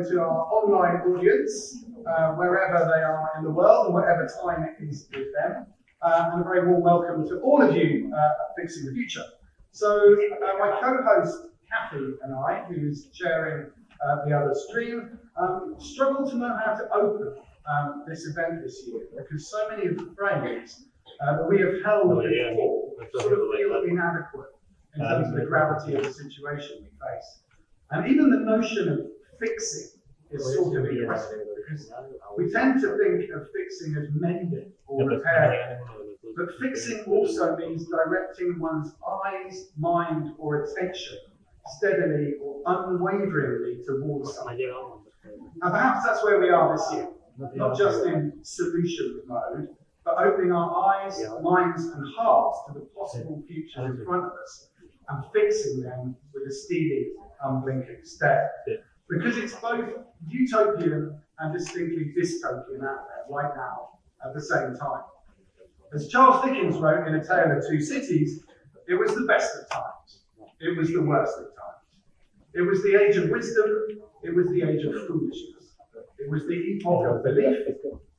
To our online audience, wherever they are in the world and whatever time it is with them. And a very warm welcome to all of you at Fixing the Future. So my co-host Kathy and I, who is chairing the other stream, struggled to know how to open this event this year because so many of the frames that we have held before sort of feel inadequate in terms of the gravity of the situation we face. And even the notion of fixing is sort of interesting because we tend to think of fixing as mending or repairing, but fixing also means directing one's eyes, mind, or attention steadily or unwaveringly towards something. And perhaps that's where we are this year, not just in solution mode, but opening our eyes, minds, and hearts to the possible futures in front of us and fixing them with a steely, unblinking stare. Because it's both utopian and distinctly dystopian out there right now at the same time. As Charles Dickens wrote in A Tale of Two Cities, it was the best of times, it was the worst of times. It was the age of wisdom, it was the age of foolishness. It was the epoch of belief,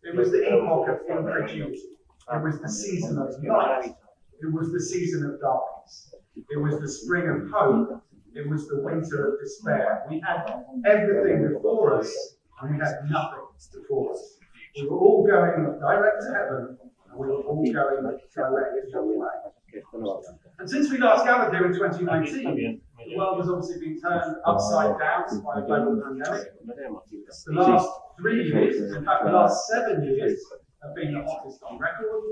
it was the epoch of incredulity. It was the season of light, it was the season of darkness. It was the spring of hope, it was the winter of despair. We had everything before us, and we had nothing before us. We were all going direct to heaven, and we were all going direct the other way. And since we last gathered here in 2019, the world has obviously been turned upside down by a global pandemic. The last 3 years, in fact the last 7 years, have been the hottest on record.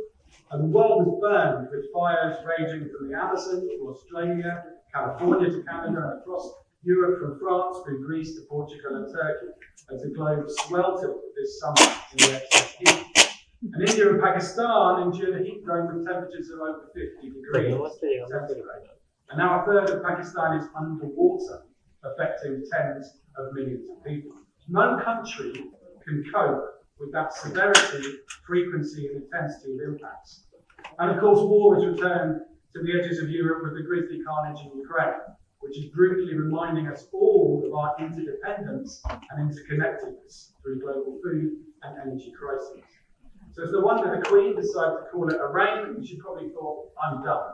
And the world was burned with fires raging from the Amazon to Australia, California to Canada, and across Europe from France through Greece to Portugal and Turkey, as the globe sweltered this summer in the excess heat. And India and Pakistan endured a heat dome with temperatures of over 50 degrees centigrade. And now a third of Pakistan is underwater, affecting tens of millions of people. No country can cope with that severity, frequency, and intensity of impacts. And of course, war has returned to the edges of Europe with the grisly carnage in Ukraine, which is brutally reminding us all of our interdependence and interconnectedness through global food and energy crises. So it's no wonder the Queen decided to call it a reign, and she probably thought, I'm done.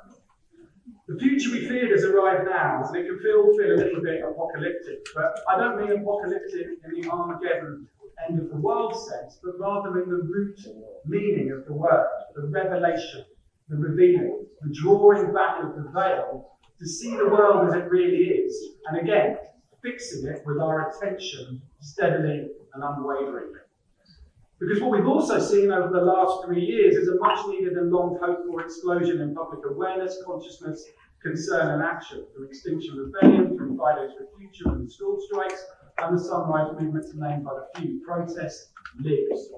The future we feared has arrived now, and it can feel a little bit apocalyptic, but I don't mean apocalyptic in the Armageddon end of the world sense, but rather in the root meaning of the word, the revelation, the revealing, the drawing back of the veil to see the world as it really is, and again, fixing it with our attention steadily and unwaveringly. Because what we've also seen over the last 3 years is a much needed and long hoped for explosion in public awareness, consciousness, concern and action, through Extinction Rebellion, through Fridays for Future and the school strikes, and the Sunrise Movement, to name but a few. Protest lives.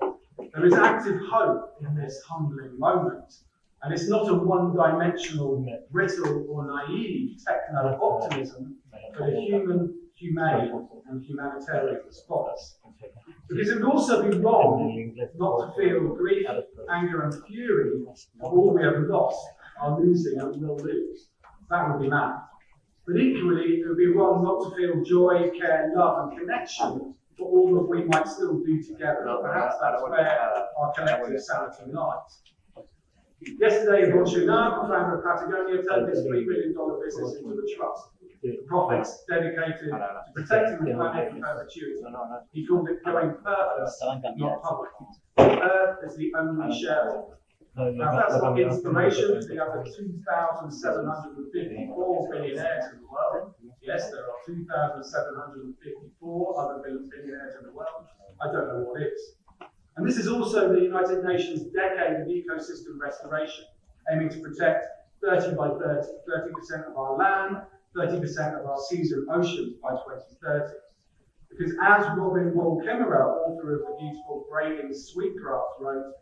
There is active hope in this humbling moment, and it's not a one-dimensional, brittle or naive techno-optimism, but a human, humane and humanitarian response. Because it would also be wrong not to feel grief, anger and fury for all we have lost, are losing and will lose. That would be mad. But equally, it would be wrong not to feel joy, care, love and connection for all that we might still do together. Perhaps that's where our collective sanity lies. Yesterday in Barcelona, the founder of Patagonia turned his $3 billion business into a trust. The profits dedicated to protecting the planet in perpetuity. He called it going purpose, not public. Earth is the only shareholder. Now that's not inspiration to the other 2,754 billionaires in the world. Yes, there are 2,754 other billionaires in the world. I don't know what is. And this is also the United Nations decade of ecosystem restoration, aiming to protect 30% of our land, 30% of our seas and oceans by 2030. Because as Robin Wall Kimmerer, author of the beautiful Braiding Sweetgrass, wrote,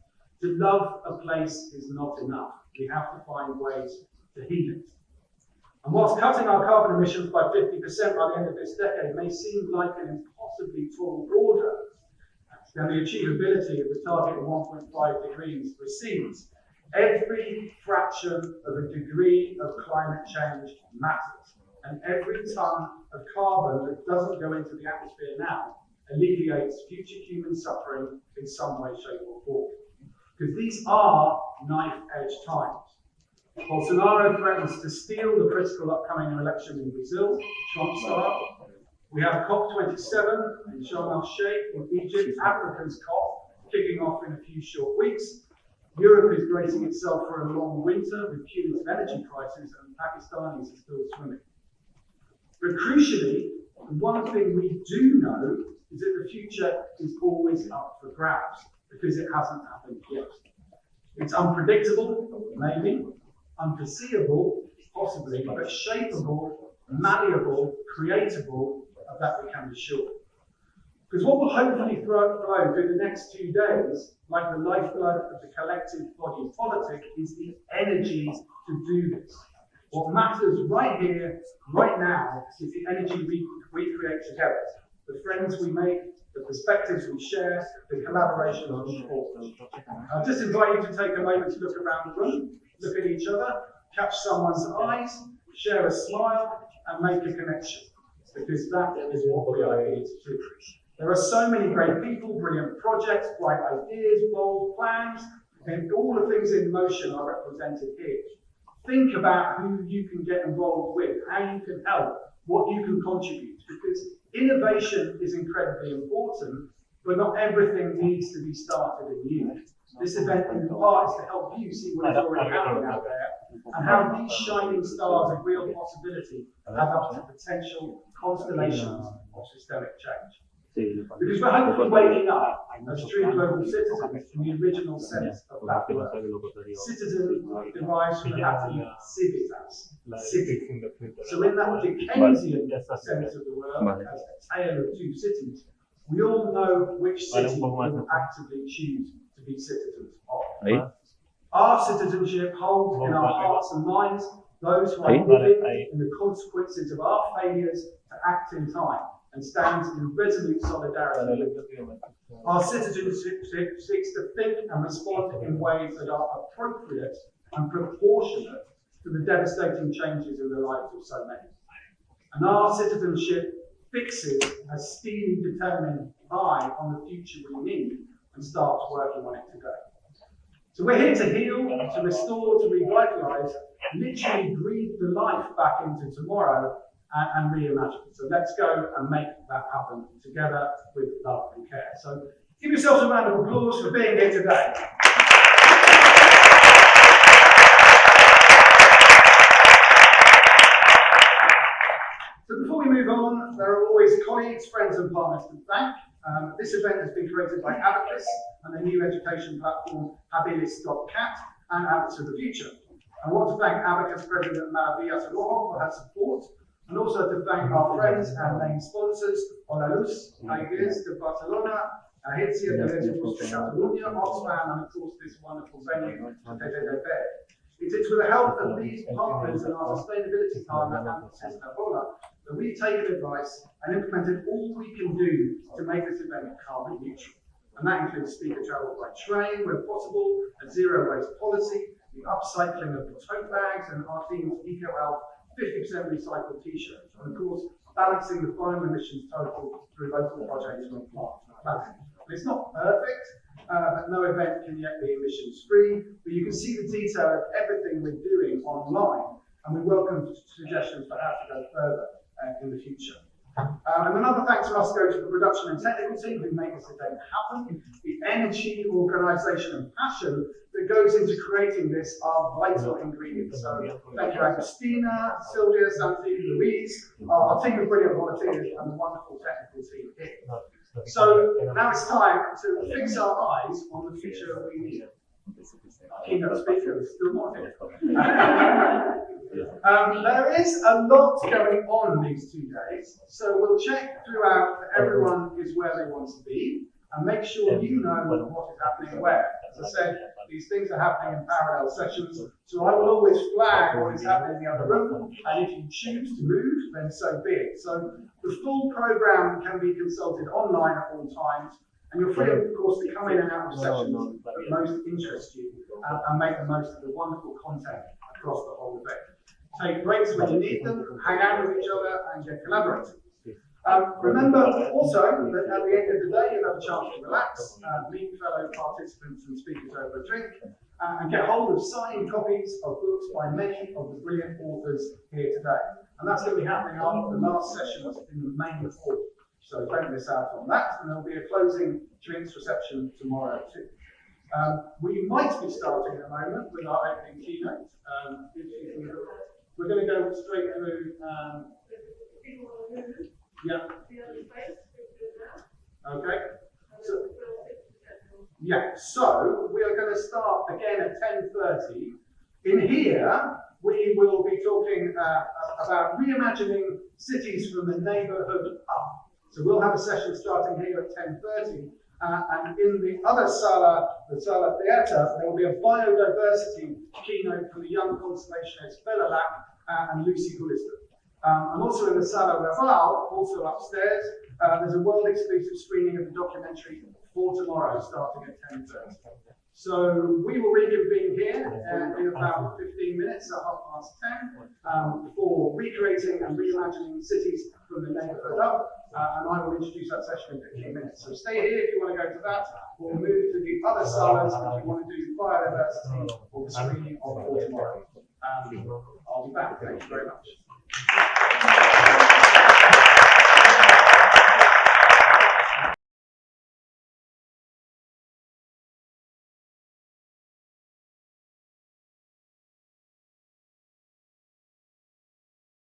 to love a place is not enough. We have to find ways to heal it. And whilst cutting our carbon emissions by 50% by the end of this decade may seem like an impossibly tall order, then the achievability of the target of 1.5 degrees recedes. Every fraction of a degree of climate change matters. And every ton of carbon that doesn't go into the atmosphere now alleviates future human suffering in some way, shape or form. Because these are knife-edge times. Bolsonaro threatens to steal the critical upcoming election in Brazil, Trump style. We have COP27 in Sharm el-Sheikh in Egypt, Africa's COP, kicking off in a few short weeks. Europe is bracing itself for a long winter with punitive energy prices, and Pakistanis are still swimming. But crucially, one thing we do know is that the future is always up for grabs, because it hasn't happened yet. It's unpredictable, maybe, unforeseeable, possibly, but shapeable, malleable, creatable, of that we can be sure. Because what will hopefully flow through the next 2 days, like the lifeblood of the collective body politic, is the energy to do this. What matters right here, right now, is the energy we create together. The friends we make, the perspectives we share, the collaboration we forge. I'll just invite you to take a moment to look around the room, look at each other, catch someone's eyes, share a smile, and make a connection. Because that is what we are here to do. There are so many great people, brilliant projects, bright ideas, bold plans, and all the things in motion are represented here. Think about who you can get involved with, how you can help, what you can contribute, because innovation is incredibly important, but not everything needs to be started anew. This event in part is to help you see what is already happening out there, and how these shining stars of real possibility have up to potential constellations of systemic change. Because we're hopefully waking up as true global citizens in the original sense of that word. Citizen derives from the Latin civitas, city. So in that Dickensian sense of the word, as a tale of two cities, we all know which city we will actively choose to be citizens of. Our citizenship holds in our hearts and minds those who are living in the consequences of our failures to act in time, and stands in resolute solidarity with them. Our citizenship seeks to think and respond in ways that are appropriate and proportionate to the devastating changes in the lives of so many. And our citizenship fixes a steely, determined eye on the future we need and starts working on it today. So we're here to heal, to restore, to revitalise, literally breathe the life back into tomorrow and reimagine. So let's go and make that happen together with love and care. So give yourselves a round of applause for being here today. So before we move on, there are always colleagues, friends and partners to thank. This event has been created by Abacus and the new education platform Habilis.cat and Abacus of the Future. I want to thank Abacus President Maravillas Rojo for her support, and also to thank our friends and main sponsors, Hola Luz, Aigues de Barcelona, Agencia de Legos de Catalunya, Oxfam, and of course this wonderful venue, TTDP. It is with the help of these partners and our sustainability partner, Emphasis Ebola, that we've taken advice and implemented all we can do to make this event carbon neutral. And that includes speaker travel by train where possible, a zero waste policy, the upcycling of the tote bags, and our team's EcoAlf 50% recycled t-shirts, and of course, balancing the final emissions total through local projects on planning. It's not perfect, but no event can yet be emissions free, but you can see the detail of everything we're doing online, and we welcome suggestions for how to go further in the future. And another thanks must go to the production and technical team who make this event happen. The energy, organisation and passion that goes into creating this are vital ingredients. So thank you Agustina, Sylvia, Santi, Louise, our team of brilliant volunteers and the wonderful technical team here. So now it's time to fix our eyes on the future we need. Keynote speaker is still not here. There is a lot going on these 2 days, so we'll check throughout that everyone is where they want to be and make sure you know what is happening where. As I said, these things are happening in parallel sessions, so I will always flag what is happening in the other room, and if you choose to move, then so be it. So the full programme can be consulted online at all times, and you're free, of course, to come in and out of sessions that most interest you and make the most of the wonderful content across the whole event. Take breaks when you need them, hang out with each other, and get collaborating. Remember also that at the end of the day, you'll have a chance to relax, meet fellow participants and speakers over a drink, and get hold of signed copies of books by many of the brilliant authors here today. And that's going to be happening after the last sessions in the main hall. So don't miss out on that. And there'll be a closing drinks reception tomorrow too. We might be starting in a moment with our opening keynote. We're going to go straight through. Yeah. Okay. So we are going to start again at 10:30. In here, we will be talking about reimagining cities from the neighbourhood up. So we'll have a session starting here at 10:30. And in the other sala, the Sala Theatre, there will be a biodiversity keynote from the young conservationist Bella Lack and Lucy Gillespie. And also in the Sala Raval, also upstairs, there's a world-exclusive screening of the documentary for tomorrow, starting at 10:30. So we will reconvene here in about 15 minutes, at 10:30, for recreating and reimagining cities from the neighbourhood up. And I will introduce that session in 15 minutes. So stay here if you want to go to that. We'll move to the other salas if you want to do biodiversity or the screening of for tomorrow. I'll be back. Thank you very much.